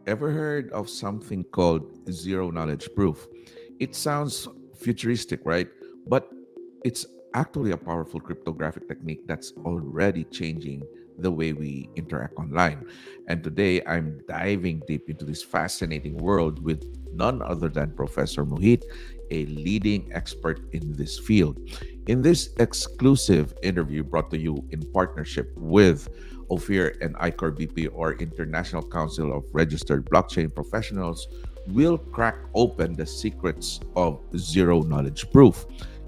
Ever heard of something called zero knowledge proof? It sounds futuristic, right? But it's actually a powerful cryptographic technique that's already changing the way we interact online. And today I'm diving deep into this fascinating world with none other than Professor Mohitt, a leading expert in this field. In this exclusive interview brought to you in partnership with Ophir and ICORBP, or International Council of Registered Blockchain Professionals, will crack open the secrets of zero knowledge proof.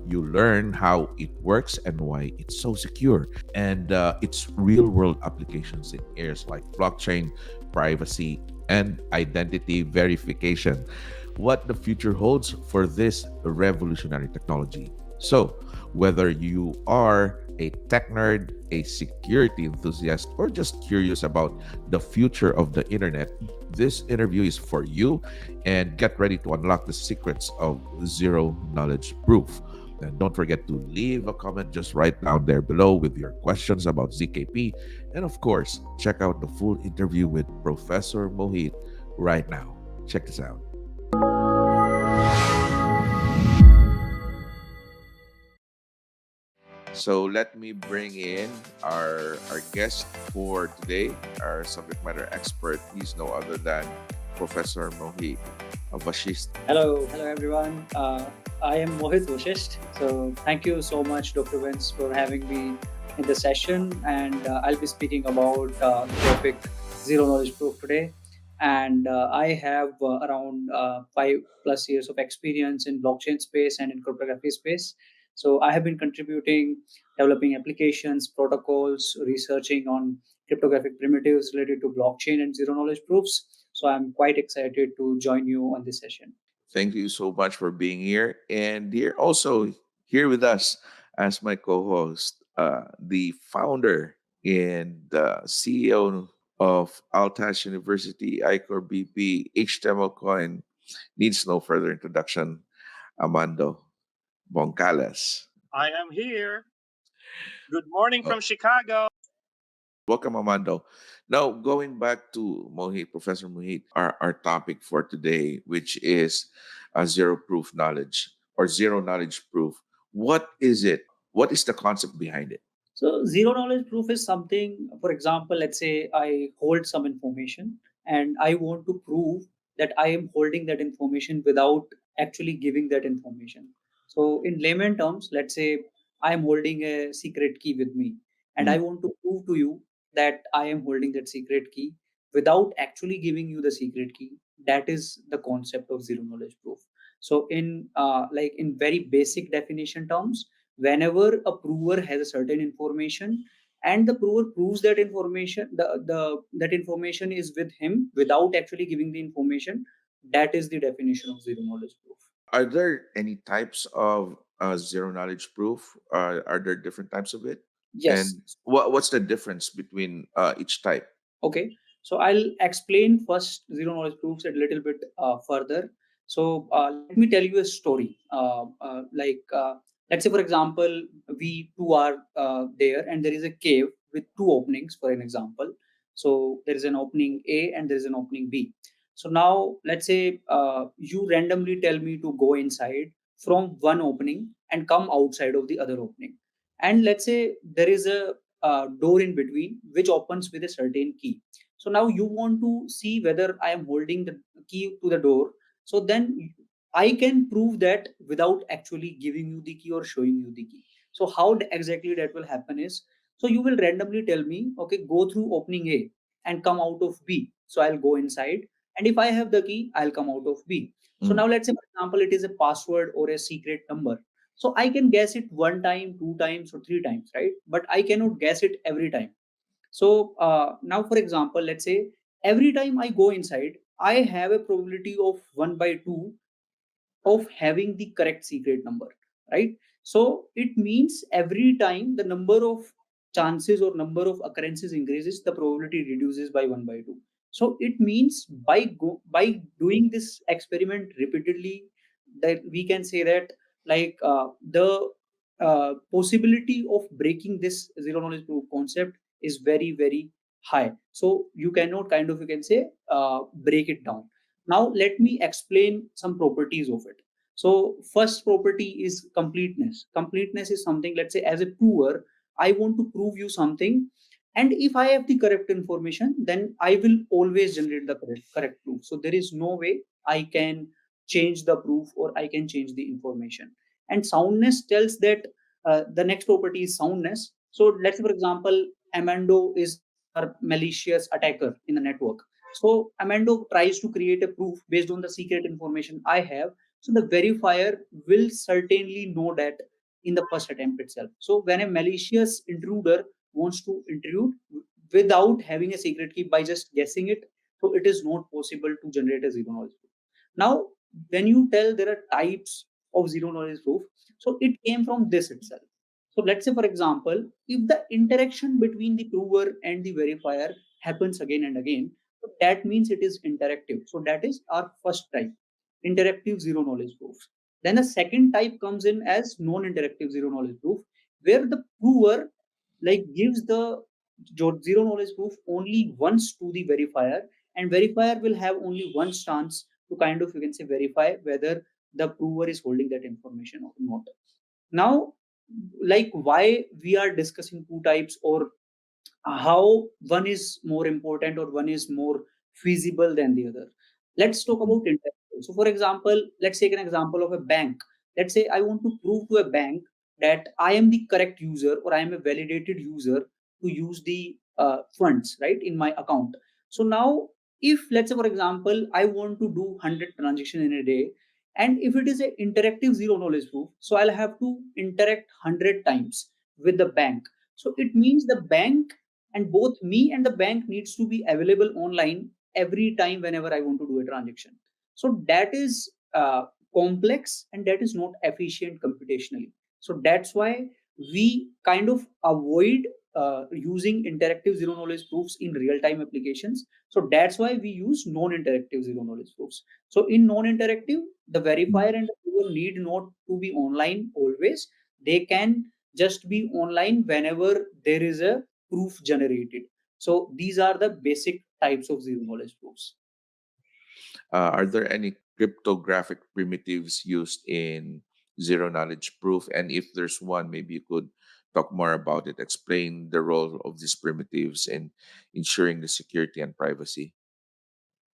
You learn how it works and why it's so secure, and its real world applications in areas like blockchain, privacy, and identity verification. What the future holds for this revolutionary technology. So, whether you are a tech nerd, a security enthusiast, or just curious about the future of the internet, this interview is for you. And get ready to unlock the secrets of zero knowledge proof. And don't forget to leave a comment just right down there below with your questions about ZKP. And of course, check out the full interview with Professor Mohitt right now. Check this out. So let me bring in our guest for today, our subject matter expert. He's no other than Professor Mohitt Vashista. Hello everyone. I am Mohit Vashist. So thank you so much, Dr. Vince, for having me in the session. And I'll be speaking about the topic zero knowledge proof today. And I have around 5+ years of experience in blockchain space and in cryptography space. So I have been contributing, developing applications, protocols, researching on cryptographic primitives related to blockchain and zero knowledge proofs. So I'm quite excited to join you on this session. Thank you so much for being here. And here also here with us as my co-host, the founder and the CEO of Altas University, ICORBP, HTML Coin, needs no further introduction, Amando Boncales. I am here. Good morning Oh, from Chicago. welcome, Amando. Now, going back to Mohit, Professor Mohit, our topic for today, which is zero proof knowledge or zero knowledge proof. What is it? What is the concept behind it? So zero knowledge proof is something, for example, let's say I hold some information and I want to prove that I am holding that information without actually giving that information. So in layman terms, let's say I am holding a secret key with me and Mm, I want to prove to you that I am holding that secret key without actually giving you the secret key. That is the concept of zero knowledge proof. So in like in very basic definition terms, whenever a prover has a certain information and the prover proves that information that information is with him without actually giving the information, that is the definition of zero knowledge proof. Are there any types of zero knowledge proof? Are there different types of it? Yes. And what's the difference between each type? Okay, so I'll explain first zero knowledge proofs a little bit further. So let me tell you a story. Let's say, for example, we two are there, and there is a cave with two openings. For an example, so there is an opening A and there is an opening B. So now, let's say you randomly tell me to go inside from one opening and come outside of the other opening, and let's say there is a door in between which opens with a certain key. So now you want to see whether I am holding the key to the door. So then I can prove that without actually giving you the key or showing you the key. So how exactly that will happen is, so you will randomly tell me, okay, go through opening A and come out of B. So I'll go inside, and if I have the key, I'll come out of B. So Mm, now let's say, for example, it is a password or a secret number. So I can guess it one time, two times, or three times, right? But I cannot guess it every time. So now, for example, let's say every time I go inside, I have a probability of 1 by 2 of having the correct secret number, right? So it means every time the number of chances or number of occurrences increases, the probability reduces by 1 by 2. So it means by doing this experiment repeatedly, that we can say that like the possibility of breaking this zero knowledge proof concept is very high. So you cannot kind of, you can say, break it down. Now let me explain some properties of it. So first property is completeness. Completeness is something, let's say, as a prover, I want to prove you something, and if I have the correct information, then I will always generate the correct proof. So there is no way I can change the proof or I can change the information. And soundness tells that the next property is soundness. So let's say, for example, Amando is our malicious attacker in the network. So Amando tries to create a proof based on the secret information I have. So the verifier will certainly know that in the first attempt itself. So when a malicious intruder wants to intrude without having a secret key by just guessing it, so it is not possible to generate a zero knowledge proof. Now, when you tell there are types of zero knowledge proof, so it came from this itself. So let's say, for example, if the interaction between the prover and the verifier happens again and again, so that means it is interactive. So that is our first type, interactive zero knowledge proof. Then the second type comes in as non-interactive zero knowledge proof, where the prover like gives the zero knowledge proof only once to the verifier, and verifier will have only one chance to kind of, you can say, verify whether the prover is holding that information or not. Now, like why we are discussing two types, or how one is more important or one is more feasible than the other. Let's talk Mhm. about interactive. So for example, let's take an example of a bank. Let's say I want to prove to a bank that I am the correct user or I am a validated user to use the funds right in my account. So now, if let's say, for example, I want to do 100 transactions in a day, and if it is an interactive zero knowledge proof, so I'll have to interact 100 times with the bank. So it means the bank, and both me and the bank needs to be available online every time whenever I want to do a transaction. So that is complex and that is not efficient computationally. So that's why we kind of avoid using interactive zero knowledge proofs in real time applications. So that's why we use non-interactive zero knowledge proofs. So in non-interactive, the verifier and the prover need not to be online always. They can just be online whenever there is a proof generated. So these are the basic types of zero knowledge proofs. Are there any cryptographic primitives used in zero knowledge proof? And if there's one, maybe you could talk more about it, explain the role of these primitives in ensuring the security and privacy.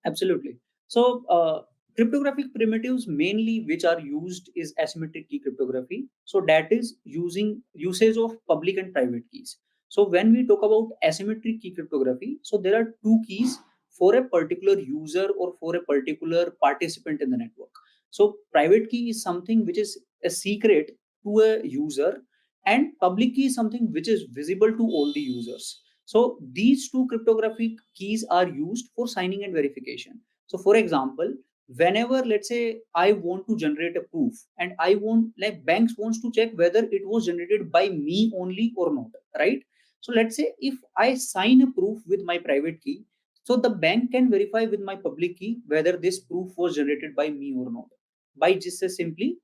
Absolutely. So, cryptographic primitives mainly which are used is asymmetric key cryptography. So that is using usage of public and private keys. So when we talk about asymmetric key cryptography, so there are two keys for a particular user or for a particular participant in the network. So private key is something which is a secret to a user, and public key is something which is visible to all the users. So these two cryptographic keys are used for signing and verification. So for example, whenever let's say I want to generate a proof, and I want, like, banks wants to check whether it was generated by me only or not, right? So let's say if I sign a proof with my private key, so the bank can verify with my public key whether this proof was generated by me or not by just simply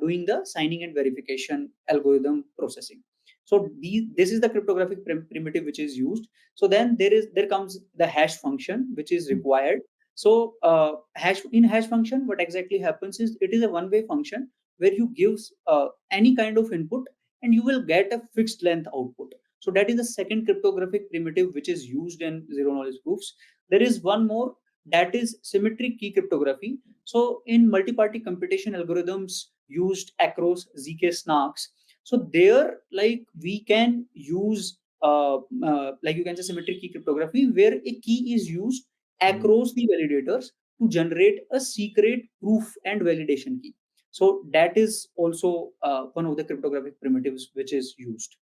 doing the signing and verification algorithm processing. So this is the cryptographic primitive which is used. So then there comes the hash function which is Mm. required. So hash function, what exactly happens is it is a one way function where you give any kind of input and you will get a fixed length output. So that is the second cryptographic primitive which is used in zero knowledge proofs. There is one more, that is symmetric key cryptography. So in multi-party computation algorithms used across zk snarks, so there, like, we can use like, you can say, symmetric key cryptography where a key is used Mhm. across the validators to generate a secret proof and validation key. So that is also one of the cryptographic primitives which is used.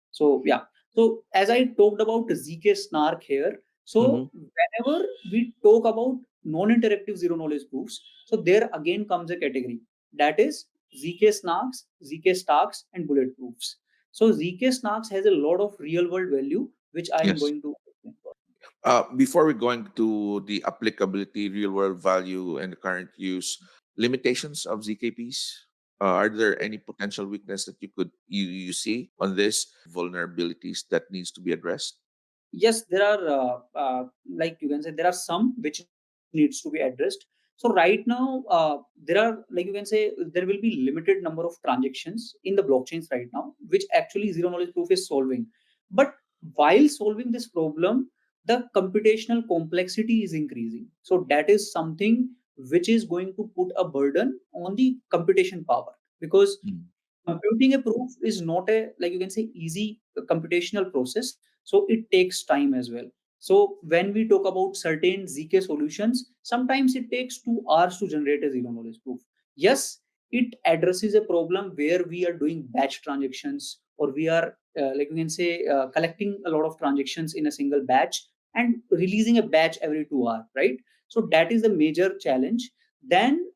So yeah. So as I talked about ZK snark here, Mhm. so whenever we talk about non-interactive zero knowledge proofs, so there again comes a category, that is ZK snarks, ZK stacks, and bullet proofs. So ZK snarks has a lot of real world value, which I am Yes. going to explain. Before we going to the applicability, real world value, and the current use limitations of ZKPs, are there any potential weakness that you see on this vulnerabilities that needs to be addressed? yes, there are like you can say there are some which needs to be addressed. So right now there are, like you can say, there will be limited number of transactions in the blockchains right now, which actually zero knowledge proof is solving. But while solving this problem, the computational complexity is increasing, so that is something which is going to put a burden on the computation power, because Mm. computing a proof is not a, like you can say, easy computational process. So it takes time as well. So when we talk about certain zk solutions, sometimes it takes 2 hours to generate a zero knowledge proof. Yes, it addresses a problem where we are doing batch transactions, or we are like you can say collecting a lot of transactions in a single batch and releasing a batch every 2 hours, right? So that is the major challenge. Then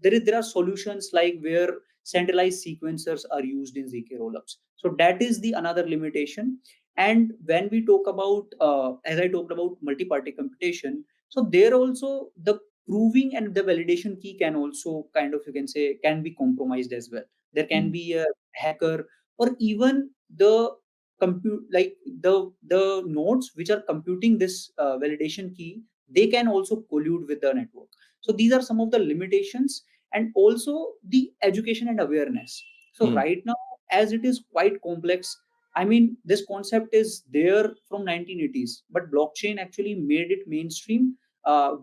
there are solutions like where centralized sequencers are used in zk rollups, so that is the another limitation. And when we talk about as I talked about multi-party computation, so there also the proving and the validation key can also kind of, you can say, can be compromised as well. There can Mm. be a hacker, or even the compute, like the nodes which are computing this validation key, they can also collude with the network. So these are some of the limitations. And also the education and awareness. So Mm. right now, as it is quite complex, I mean, this concept is there from 1980s, but blockchain actually made it mainstream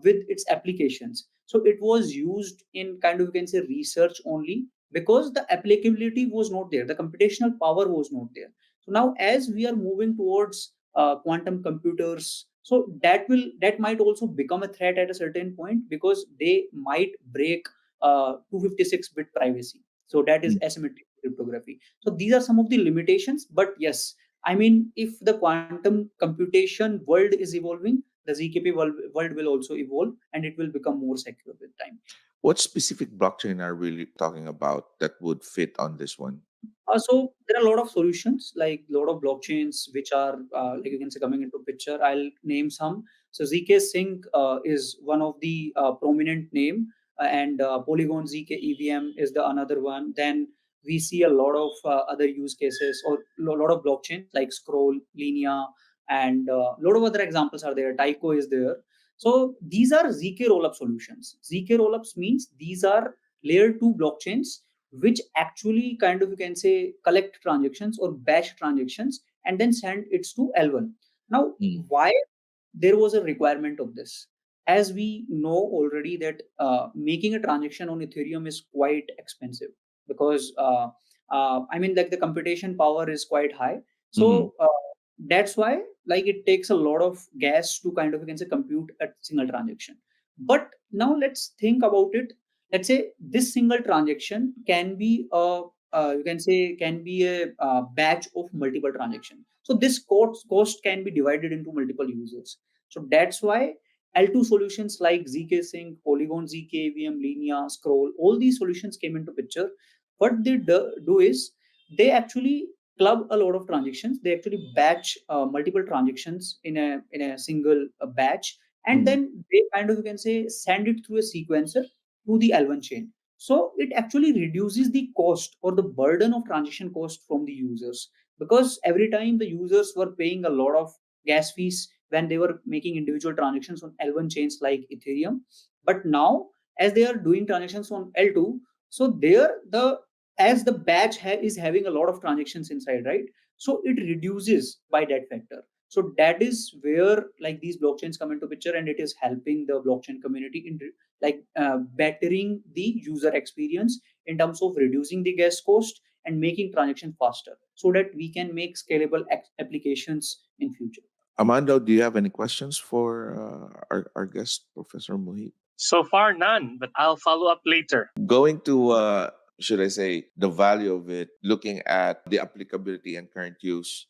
with its applications. So it was used in kind of, you can say, research only, because the applicability was not there, the computational power was not there. So now as we are moving towards quantum computers, so that might also become a threat at a certain point, because they might break 256-bit privacy. So that is Mm. asymmetric cryptography. So these are some of the limitations. But yes, I mean, if the quantum computation world is evolving, the zkp world will also evolve, and it will become more secure with time. What specific blockchain are we talking about that would fit on this one? So there are a lot of solutions, like a lot of blockchains which are like you can say coming into picture. I'll name some. So zk sync is one of the prominent name, and polygon zk evm is the another one. Then we see a lot of other use cases, or lot of blockchains like scroll, linea, and a lot of other examples are there. Taiko is there. So these are zk rollup solutions. Zk rollups means these are layer 2 blockchains which actually kind of, you can say, collect transactions or batch transactions and then send it to L1. Now, Mm. why there was a requirement of this? As we know already that making a transaction on Ethereum is quite expensive, because I mean, like the computation power is quite high. Mm. So that's why, like, it takes a lot of gas to kind of, you can say, compute a single transaction. But now let's think about it. Let's say this single transaction can be a you can say can be a batch of multiple transactions. So this cost can be divided into multiple users. So that's why L2 solutions like zk sync, polygon zk vm, linea, scroll, all these solutions came into picture. What they do is they actually club a lot of transactions. They actually batch multiple transactions in a single batch, and Mm. then they kind of, you can say, send it through a sequencer to the L1 chain. So it actually reduces the cost or the burden of transaction cost from the users, because every time the users were paying a lot of gas fees when they were making individual transactions on L1 chains like Ethereum. But now, as they are doing transactions on L2, so there the as the batch is having a lot of transactions inside, right? So it reduces by that factor. So that is where, like, these blockchains come into picture, and it is helping the blockchain community in like bettering the user experience in terms of reducing the gas cost and making transaction faster, so that we can make scalable applications in future. Amando, do you have any questions for our guest, Professor Mohit? So far, none, but I'll follow up later. Going to, should I say, the value of it, looking at the applicability and current use,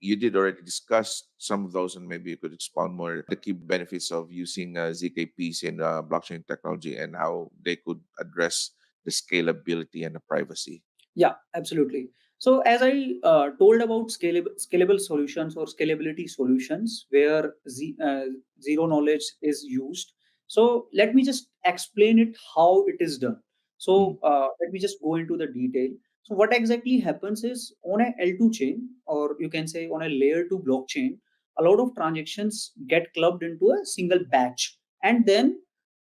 you did already discuss some of those, and maybe you could expound more the key benefits of using ZKPs in blockchain technology and how they could address the scalability and the privacy. Yeah, absolutely. So as I told about scalable solutions or scalability solutions where zero knowledge is used. So let me just explain it how it is done. Mm. So let me just go into the detail. So what exactly happens is on a L2 chain, or you can say on a layer 2 blockchain. a lot of transactions get clubbed into a single batch, and then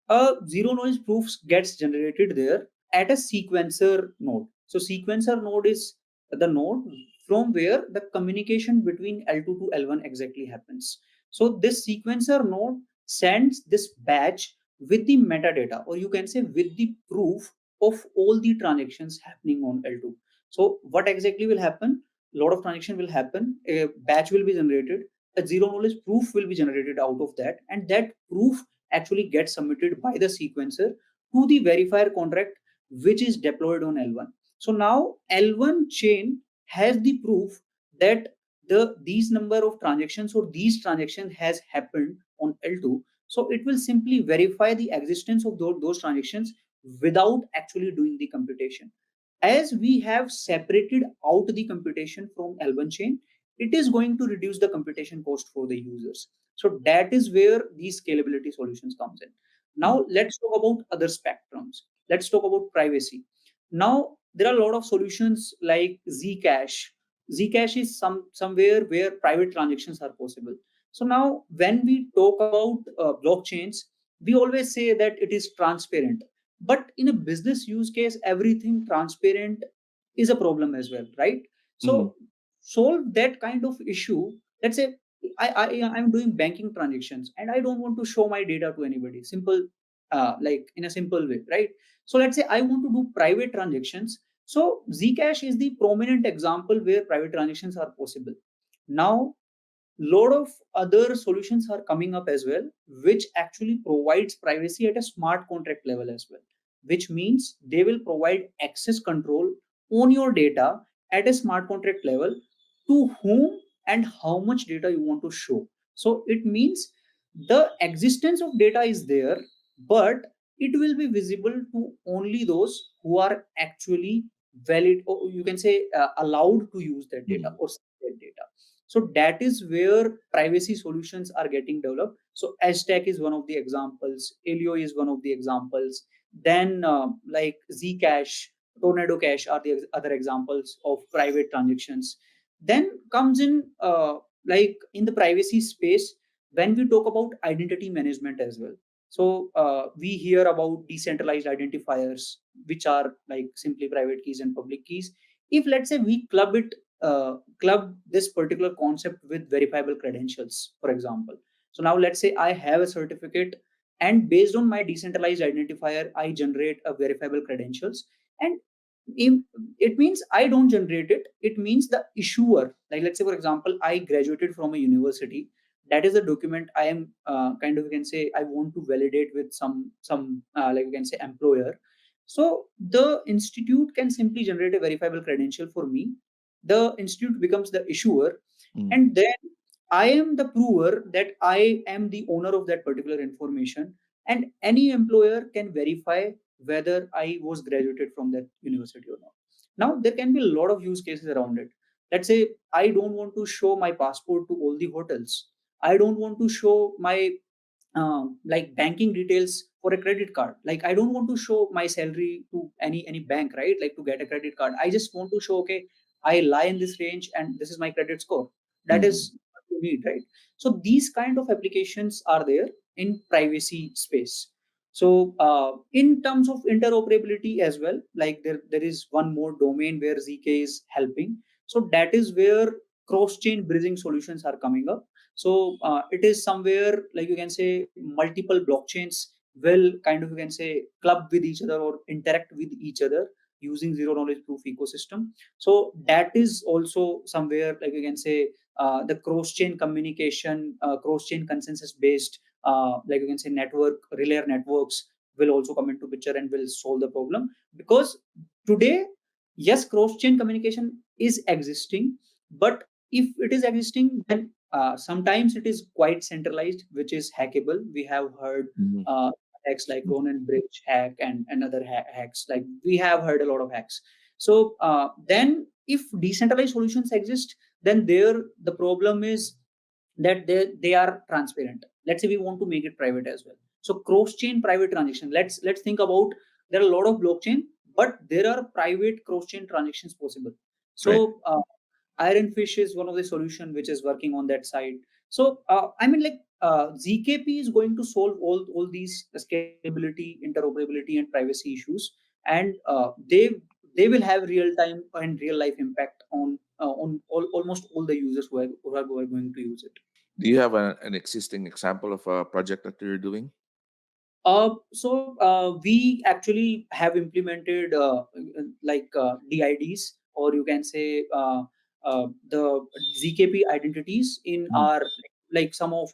a zero knowledge proofs gets generated there at a sequencer node. So sequencer node is the node from where the communication between L2 to L1 exactly happens. So this sequencer node sends this batch with the metadata, or you can say with the proof of all the transactions happening on L2. So what exactly will happen? A lot of transaction will happen, a batch will be generated, a zero knowledge proof will be generated out of that, and that proof actually gets submitted by the sequencer to the verifier contract which is deployed on L1. So now L1 chain has the proof that these number of transactions or these transaction has happened on L2. So it will simply verify the existence of those transactions without actually doing the computation. As we have separated out the computation from L1 chain, it is going to reduce the computation cost for the users. So that is where these scalability solutions comes in. Mm. Now let's talk about other spectrums. Let's talk about privacy. Now there are a lot of solutions like Zcash. Zcash is somewhere where private transactions are possible. So now when we talk about blockchains, we always say that it is transparent. But in a business use case, everything transparent is a problem as well, right? Mm. So solve that kind of issue. Let's say I'm doing banking transactions and I don't want to show my data to anybody. Simple, like in a simple way, right? So let's say I want to do private transactions. So Zcash is the prominent example where private transactions are possible. Now lot of other solutions are coming up as well, which actually provides privacy at a smart contract level as well, which means they will provide access control on your data at a smart contract level, to whom and how much data you want to show. So it means the existence of data is there, but it will be visible to only those who are actually valid, or you can say allowed to use that data Mm. or see that data. So that is where privacy solutions are getting developed. So Aztec is one of the examples, Elio is one of the examples, then like Zcash, Tornado Cash are the other examples of private transactions. Then comes in like in the privacy space, when we talk about identity management as well. So we hear about decentralized identifiers, which are like simply private keys and public keys. If let's say we club this particular concept with verifiable credentials, for example. So now let's say I have a certificate, and based on my decentralized identifier, I generate a verifiable credentials. And im- it means I don't generate it. It means the issuer, like let's say for example, I graduated from a university. That is a document I am kind of, you can say, I want to validate with some like you can say employer. So the institute can simply generate a verifiable credential for me. The institute becomes the issuer, Mm. and then I am the prover that I am the owner of that particular information, and any employer can verify whether I was graduated from that university or not. Now there can be a lot of use cases around it. Let's say I don't want to show my passport to all the hotels. I don't want to show my like banking details for a credit card. Like I don't want to show my salary to any bank, right? Like to get a credit card, I just want to show, okay, I lie in this range and this is my credit score. That Mm. is what you need, right? So these kind of applications are there in privacy space. So in terms of interoperability as well, like there is one more domain where ZK is helping. So that is where cross chain bridging solutions are coming up. So it is somewhere like you can say multiple blockchains will kind of, you can say, club with each other or interact with each other using zero knowledge proof ecosystem. So that is also somewhere like you can say the cross chain communication, cross chain consensus based, like you can say network relay networks will also come into picture and will solve the problem. Because today, yes, cross chain communication is existing, but if it is existing, then sometimes it is quite centralized, which is hackable. We have heard Mhm. hacks like Ronin Bridge hack and other hacks. Like we have heard a lot of hacks. So then, if decentralized solutions exist, then there the problem is that they are transparent. Let's say we want to make it private as well. So cross chain private transaction. Let's think about, there are a lot of blockchain, but there are private cross chain transactions possible. Right. So Ironfish is one of the solution which is working on that side. So I mean, like ZKP is going to solve all these scalability, interoperability, and privacy issues, and they will have real time and real life impact on almost all the users who are going to use it. Do you have an existing example of a project that you're doing? So we actually have implemented DIDs, or you can say the ZKP identities in Mhm. our like some of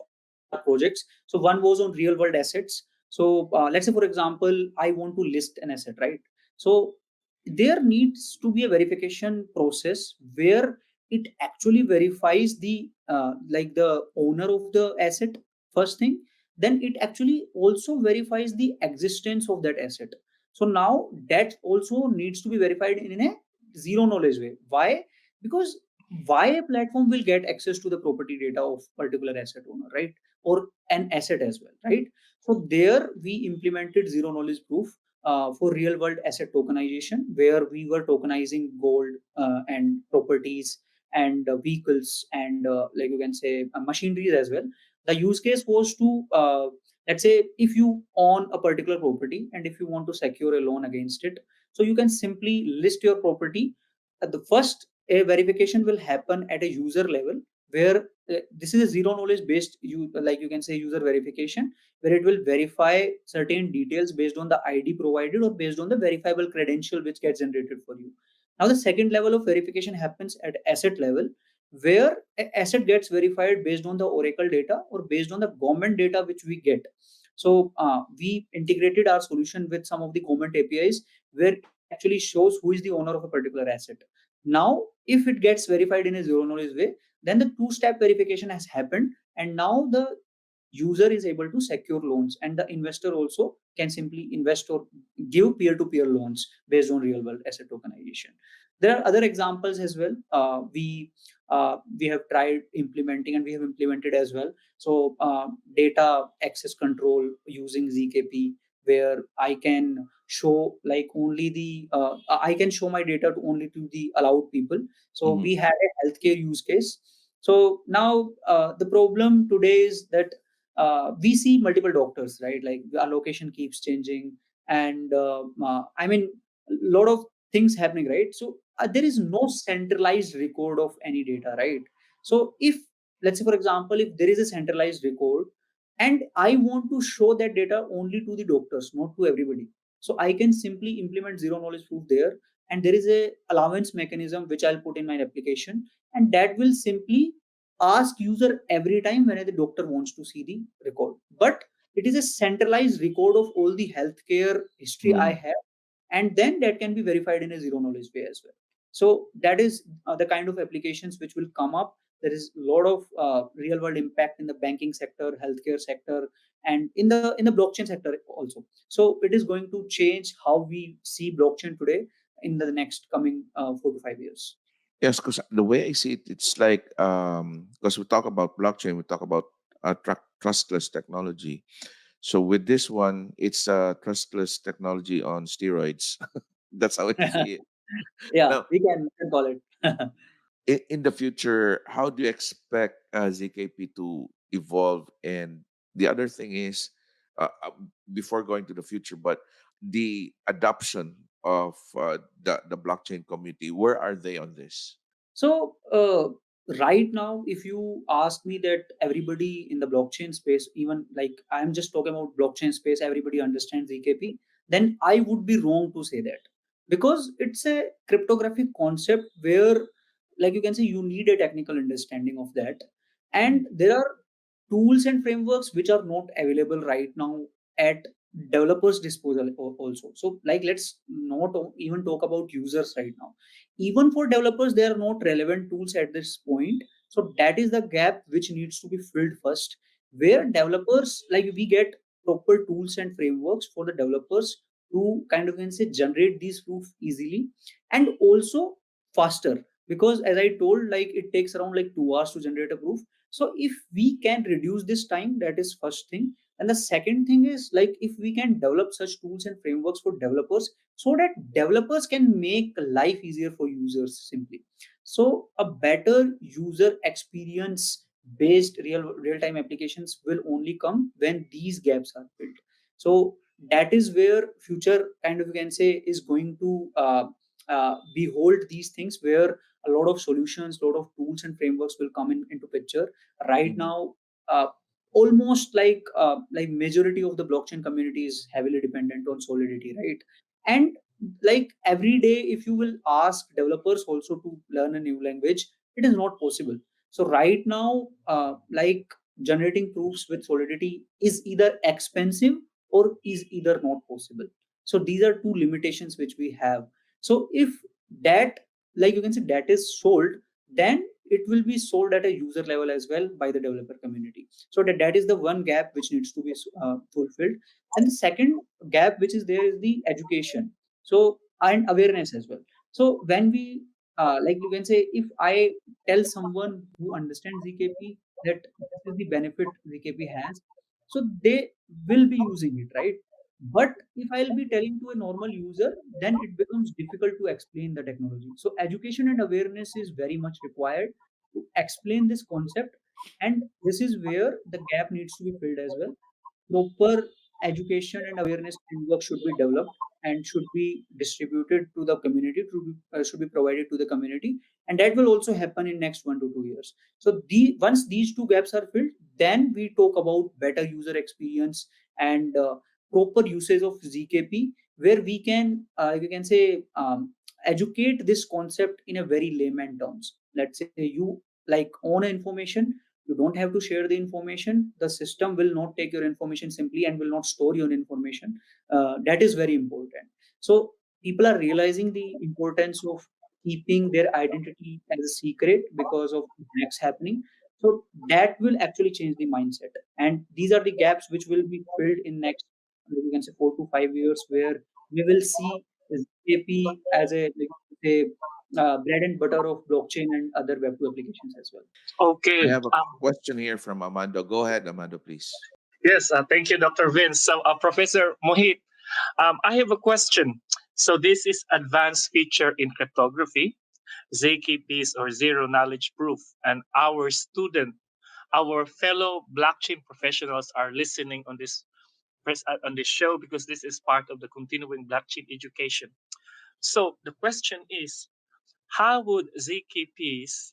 our projects. So one was on real world assets. So let's say, for example, I want to list an asset, right? So there needs to be a verification process where it actually verifies the owner of the asset first thing, then it actually also verifies the existence of that asset. So now that also needs to be verified in a zero knowledge way. Why? Because why a platform will get access to the property data of particular asset owner, right? Or an asset as well, right? So there we implemented zero knowledge proof for real world asset tokenization, where we were tokenizing gold and properties and vehicles and like you can say machineries as well. The use case was to let's say if you own a particular property and if you want to secure a loan against it, so you can simply list your property. At the first, a verification will happen at a user level, where this is a zero knowledge based, like you can say user verification, where it will verify certain details based on the ID provided or based on the verifiable credential which gets generated for you. Now the second level of verification happens at asset level, where asset gets verified based on the oracle data or based on the government data which we get. So we integrated our solution with some of the government APIs, where it actually shows who is the owner of a particular asset. Now if it gets verified in a zero knowledge way, then the two-step verification has happened, and now the user is able to secure loans, and the investor also can simply invest or give peer-to-peer loans based on real world asset tokenization. There are other examples as well. We have tried implementing, and we have implemented as well. So data access control using ZKP, where I can show like only the I can show my data to only to the allowed people. So Mhm. we had a healthcare use case. So now the problem today is that we see multiple doctors, right? Like the allocation keeps changing, and I mean, a lot of things happening, right? So there is no centralized record of any data, right? So if, let's say, for example, if there is a centralized record and I want to show that data only to the doctors, not to everybody, so I can simply implement zero knowledge proof there, and there is a allowance mechanism which I'll put in my application, and that will simply ask user every time when the doctor wants to see the record. But it is a centralized record of all the healthcare history I Mhm. have, and then that can be verified in a zero knowledge way as well. So that is the kind of applications which will come up. There is a lot of real world impact in the banking sector, healthcare sector, and in the blockchain sector also. So it is going to change how we see blockchain today in the next coming 4 to 5 years. Yes, because the way I see it, it's like because we talk about blockchain, we talk about trustless technology. So with this one, it's a trustless technology on steroids. That's how I see it. Yeah, Now, we can call it. in the future, how do you expect ZKP to evolve? And the other thing is, before going to the future, but the adoption of the blockchain community, where are they on this? So right now, if you ask me that everybody in the blockchain space, even like I'm just talking about blockchain space, everybody understands EKP, then I would be wrong to say that, because it's a cryptographic concept where, like you can say, you need a technical understanding of that, Mm. and there are tools and frameworks which are not available right now at developers disposal also. So like let's not even talk about users right now. Even for developers there are not relevant tools at this point. So that is the gap which needs to be filled first, where developers, like we get proper tools and frameworks for the developers to kind of can say generate these proof easily and also faster, because as I told, like it takes around like 2 hours to generate a proof. So if we can reduce this time, that is first thing. And the second thing is, like if we can develop such tools and frameworks for developers, so that developers can make life easier for users simply. So a better user experience based real time applications will only come when these gaps are filled. So that is where future kind of, you can say, is going to behold these things, where a lot of solutions, a lot of tools and frameworks will come into picture. Right Mhm. now, almost like majority of the blockchain community is heavily dependent on Solidity, right? And like every day, if you will ask developers also to learn a new language, it is not possible. So right now, like generating proofs with Solidity is either expensive or is either not possible. So these are two limitations which we have. So if that, like you can say, that is sold, then it will be sold at a user level as well by the developer community. So that is the one gap which needs to be fulfilled. And the second gap which is there is the education, so and awareness as well. So when we like you can say, if I tell someone who understands ZKP that this is the benefit ZKP has, so they will be using it, right? But if I'll be telling to a normal user, then it becomes difficult to explain the technology. So education and awareness is very much required to explain this concept, and this is where the gap needs to be filled as well. Proper education and awareness framework should be developed and should be distributed to the community, should be provided to the community, and that will also happen in next 1 to 2 years. So once these two gaps are filled, then we talk about better user experience and proper usage of ZKP, where we can you can say educate this concept in a very layman terms. Let's say you like own information, you don't have to share the information. The system will not take your information simply and will not store your information. That is very important. So people are realizing the importance of keeping their identity as a secret because of hacks happening. So that will actually change the mindset. And these are the gaps which will be filled in next, you can say, 4 to 5 years, where we will see ZKP as a, like, say, bread and butter of blockchain and other Web2 applications as well. I Okay. have a question here from Amando. Go ahead, Amando, please. Yes, thank you, Dr. Vince. So, Professor Mohit, I have a question. So, this is advanced feature in cryptography, ZKPs or zero knowledge proof, and our fellow blockchain professionals are listening on on this show because this is part of the continuing blockchain education. So, the question is, how would ZKPs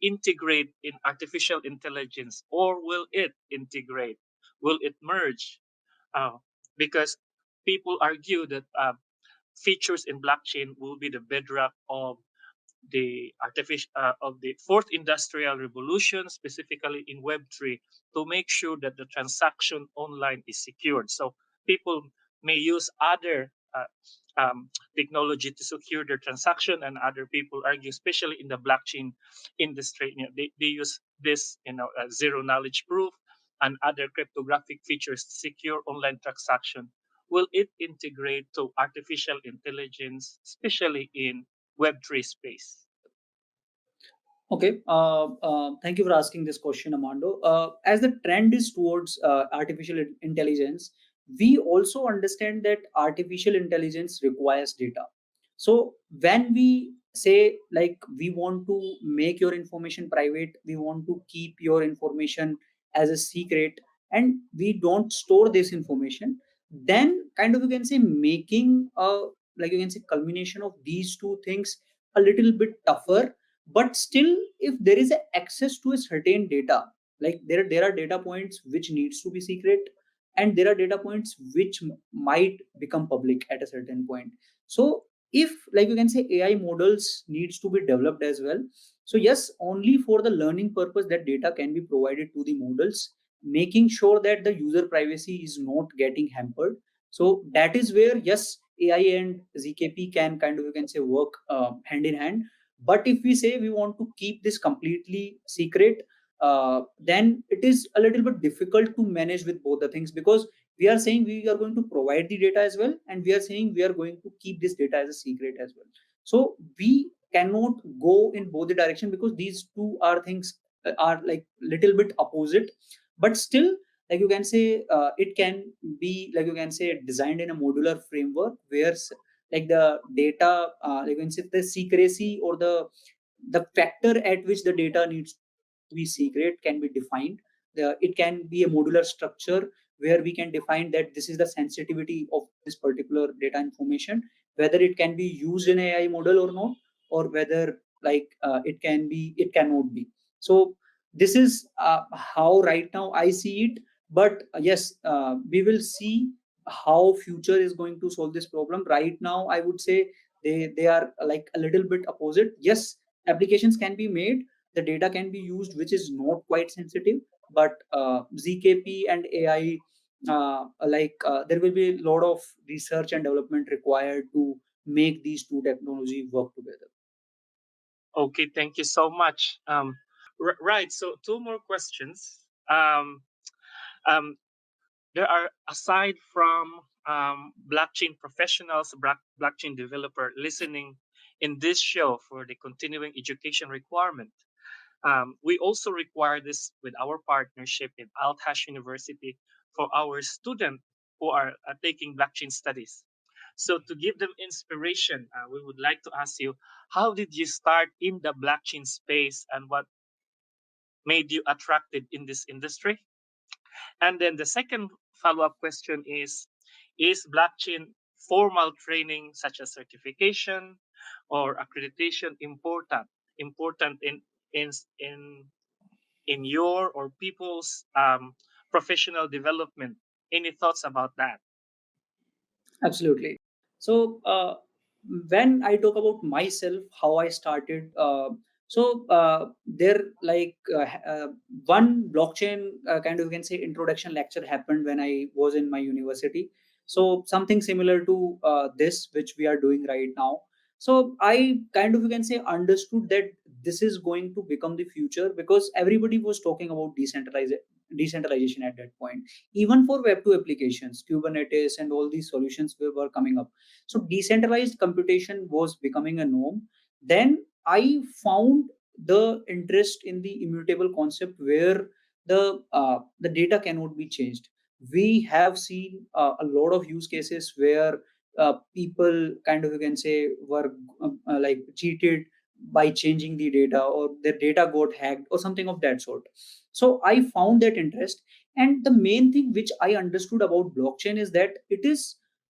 integrate in artificial intelligence, or will it integrate? Will it merge? Uh, because people argue that features in blockchain will be the bedrock of the fourth industrial revolution, specifically in Web3, to make sure that the transaction online is secured. So people may use other technology to secure their transaction, and other people argue, especially in the blockchain industry, they use this, zero knowledge proof and other cryptographic features to secure online transaction. Will it integrate to artificial intelligence, especially in Web3 space? Okay, thank you for asking this question, Amando. As the trend is towards artificial intelligence, we also understand that artificial intelligence requires data. So when we say, like, we want to make your information private, we want to keep your information as a secret, and we don't store this information, then kind of, you can say, making a, like you can say, culmination of these two things a little bit tougher. But still, if there is a access to a certain data, like there are data points which needs to be secret, and there are data points which might become public at a certain point. So if, like you can say, AI models needs to be developed as well, so yes, only for the learning purpose that data can be provided to the models, making sure that the user privacy is not getting hampered. So that is where, yes, AI and ZKP can kind of, you can say, work hand in hand. But if we say we want to keep this completely secret, then it is a little bit difficult to manage with both the things, because we are saying we are going to provide the data as well, and we are saying we are going to keep this data as a secret as well. So we cannot go in both the direction, because these two are things are like little bit opposite. But still, like you can say, it can be, like you can say, designed in a modular framework where like the data, you can say, the secrecy or the factor at which the data needs to be be secret, can be defined. It can be a modular structure where we can define that this is the sensitivity of this particular data information, whether it can be used in AI model or not, or whether it cannot be. So this is how right now I see it. But yes, we will see how future is going to solve this problem. Right now I would say they are like a little bit opposite. Yes, applications can be made, the data can be used which is not quite sensitive, but zkp and AI, there will be a lot of research and development required to make these two technology work together. Okay, thank you so much. Right. So two more questions. Um, there are, aside from blockchain professionals, blockchain developer listening in this show for the continuing education requirement, we also require this with our partnership in Althash University for our students who are taking blockchain studies. So to give them inspiration, we would like to ask you, how did you start in the blockchain space and what made you attracted in this industry? And then the second follow-up question is blockchain formal training such as certification or accreditation important in in in your or people's professional development? Any thoughts about that? Absolutely. So when I talk about myself, how I started, there one blockchain kind of, you can say, introduction lecture happened when I was in my university. So something similar to this, which we are doing right now. So I kind of, you can say, understood that this is going to become the future because everybody was talking about decentralization at that point. Even for web 2 applications, Kubernetes and all these solutions were coming up. So decentralized computation was becoming a norm. Then I found the interest in the immutable concept where the data cannot be changed. We have seen a lot of use cases where people kind of, you can say, were cheated by changing the data, or their data got hacked or something of that sort. So I found that interest. And the main thing which I understood about blockchain is that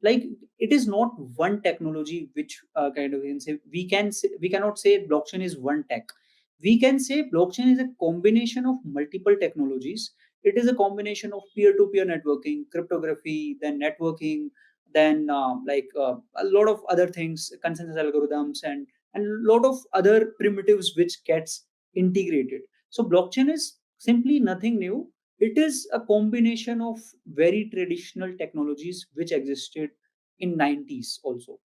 like it is not one technology which kind of, you can say, we cannot say blockchain is one tech. We can say blockchain is a combination of multiple technologies. It is a combination of peer-to-peer networking, cryptography, then networking, then a lot of other things, consensus algorithms, and a lot of other primitives which gets integrated. So blockchain is simply nothing new. It is a combination of very traditional technologies which existed in 90s also.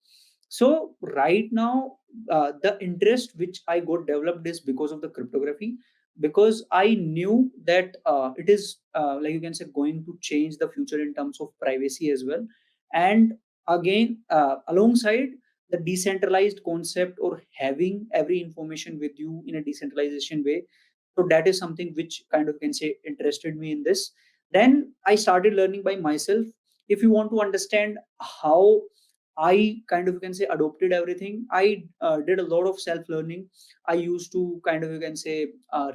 So right now, the interest which I got developed is because of the cryptography, because I knew that it is like, you can say, going to change the future in terms of privacy as well. And again, alongside the decentralized concept, or having every information with you in a decentralization way. So that is something which kind of, can say, interested me in this. Then I started learning by myself. If you want to understand how I kind of, you can say, adopted everything, I did a lot of self learning. I used to kind of, you can say,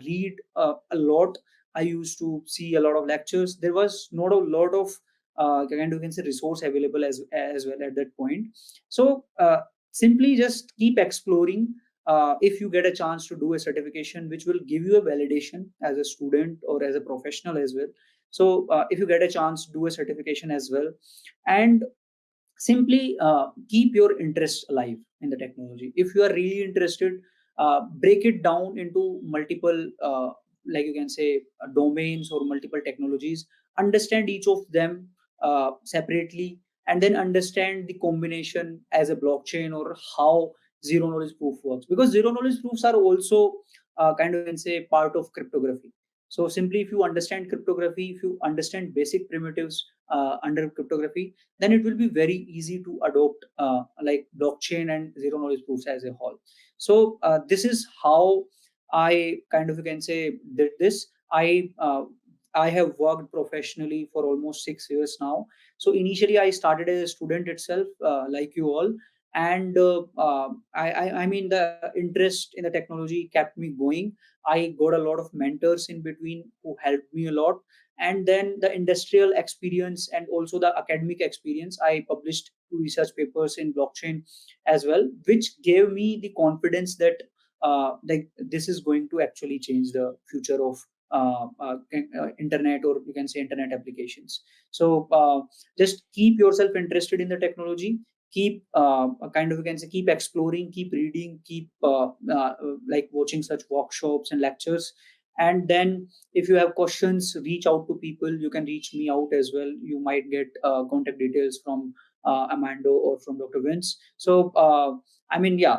read a lot. I used to see a lot of lectures. There was not a lot of kind of, you can say, resource available as well at that point. So simply just keep exploring. If you get a chance to do a certification which will give you a validation as a student or as a professional as well. So if you get a chance, do a certification as well. And simply keep your interest alive in the technology. If you are really interested, break it down into multiple like, you can say, domains or multiple technologies. Understand each of them separately, and then understand the combination as a blockchain, or how zero knowledge proof works, because zero knowledge proofs are also kind of, you can say, part of cryptography. So simply, if you understand cryptography, if you understand basic primitives under cryptography, then it will be very easy to adopt like blockchain and zero knowledge proofs as a whole. So this is how I kind of, you can say, did this. I have worked professionally for almost 6 years now. So initially I started as a student itself, like you all. And I mean, the interest in the technology kept me going. I got a lot of mentors in between who helped me a lot. And then the industrial experience and also the academic experience, I published two research papers in blockchain as well, which gave me the confidence that like this is going to actually change the future of internet, or you can say internet applications. So just keep yourself interested in the technology, keep kind of, you can say, keep exploring, keep reading, keep like watching such workshops and lectures. And then if you have questions, reach out to people. You can reach me out as well. You might get contact details from Amando or from Dr. Vince. So I mean, yeah,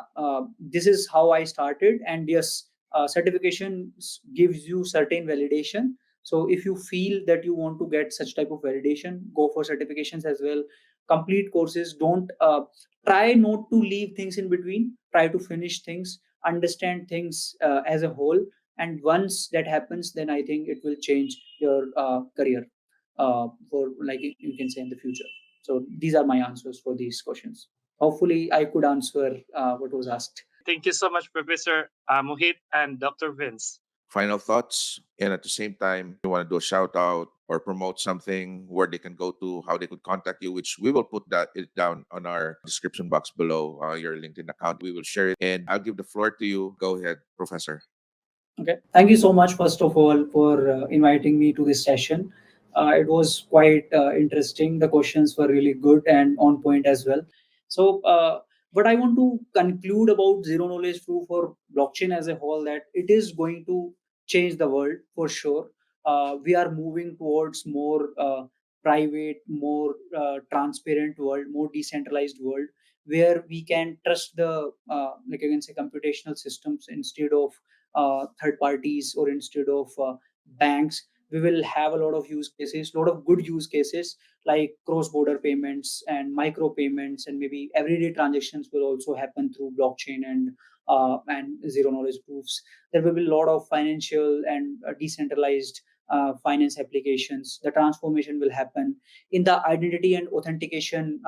this is how I started. And yes, certification gives you certain validation. So if you feel that you want to get such type of validation, go for certifications as well. Complete courses. Don't try not to leave things in between. Try to finish things, understand things as a whole. And once that happens, then I think it will change your career for, like, you can say, in the future. So these are my answers for these questions. Hopefully I could answer what was asked. Thank you so much, Professor Mohit and Dr. Vince. Final thoughts, and at the same time, you want to do a shout out or promote something, where they can go to, how they could contact you, which we will put that it down on our description box below, your LinkedIn account. We will share it, and I'll give the floor to you. Go ahead, Professor. Okay. Thank you so much, first of all, for inviting me to this session. It was quite interesting. The questions were really good and on point as well. So, what I want to conclude about zero knowledge proof or blockchain as a whole, that it is going to change the world for sure. We are moving towards more private, more transparent world, more decentralized world, where we can trust the like, you can say, computational systems instead of third parties, or instead of banks. We will have a lot of use cases, a lot of good use cases, like cross border payments and micro payments, and maybe everyday transactions will also happen through blockchain and zero knowledge proofs. There will be a lot of financial and decentralized finance applications. The transformation will happen in the identity and authentication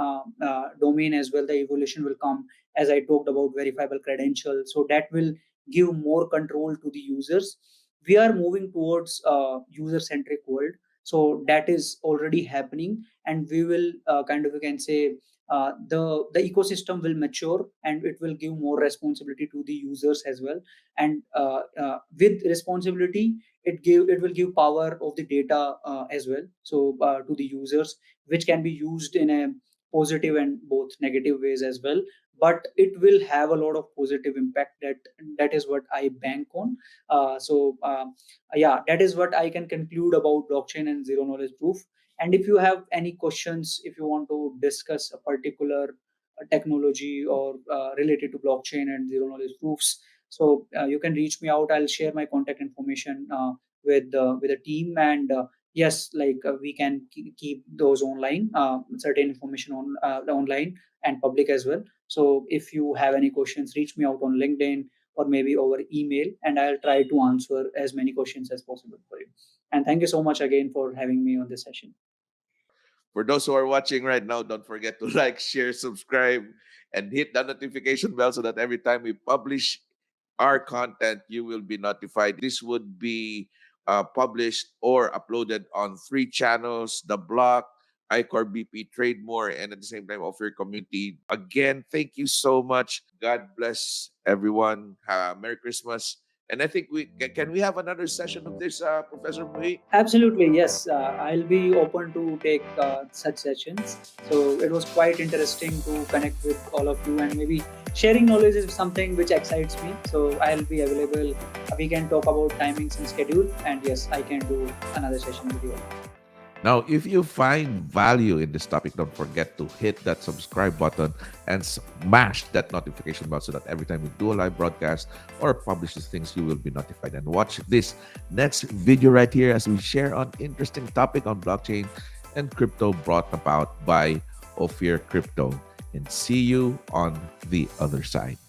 domain as well. The evolution will come, as I talked about, verifiable credentials. So that will give more control to the users. We are moving towards user centric world. So that is already happening, and we will kind of, you can say, the ecosystem will mature, and it will give more responsibility to the users as well. And with responsibility, it will give power of the data as well, so to the users, which can be used in a positive and both negative ways as well. But it will have a lot of positive impact. That is what I bank on. Yeah, that is what I can conclude about blockchain and zero knowledge proof. And if you have any questions, if you want to discuss a particular technology or related to blockchain and zero knowledge proofs, so you can reach me out. I'll share my contact information with a team. And yes, like we can keep those online, certain information on online and public as well. So if you have any questions, reach me out on LinkedIn or maybe over email, and I'll try to answer as many questions as possible for you. And thank you so much again for having me on this session. For those who are watching right now, don't forget to like, share, subscribe, and hit the notification bell so that every time we publish our content, you will be notified. This would be published or uploaded on 3 channels: The Block, ICORBP, Trade More, and at the same time, Ophir Community. Again, thank you so much. God bless everyone. Merry Christmas. And I think can we have another session of this, Professor Mui? Absolutely, yes. I'll be open to take such sessions. So it was quite interesting to connect with all of you, and maybe sharing knowledge is something which excites me. So I'll be available. We can talk about timings and schedule, and yes, I can do another session with you. Now, if you find value in this topic, don't forget to hit that subscribe button and smash that notification bell so that every time we do a live broadcast or publish these things, you will be notified. And watch this next video right here as we share on interesting topic on blockchain and crypto brought about by Ophir Crypto. And see you on the other side.